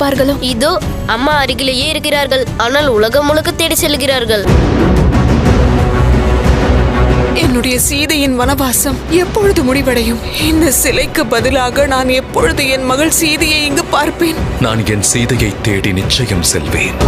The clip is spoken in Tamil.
இருப்பார்களோ? இதோ அம்மா அருகிலேயே இருக்கிறார்கள், ஆனால் உலகம் முழுக்க தேடி செல்கிறார்கள். என்னுடைய சீதையின் வனவாசம் எப்பொழுது முடிவடையும்? இந்த சிலைக்கு பதிலாக நான் எப்பொழுது என் மகள் சீதையை இங்கு பார்ப்பேன்? நான் என் சீதையை தேடி நிச்சயம் செல்வேன்.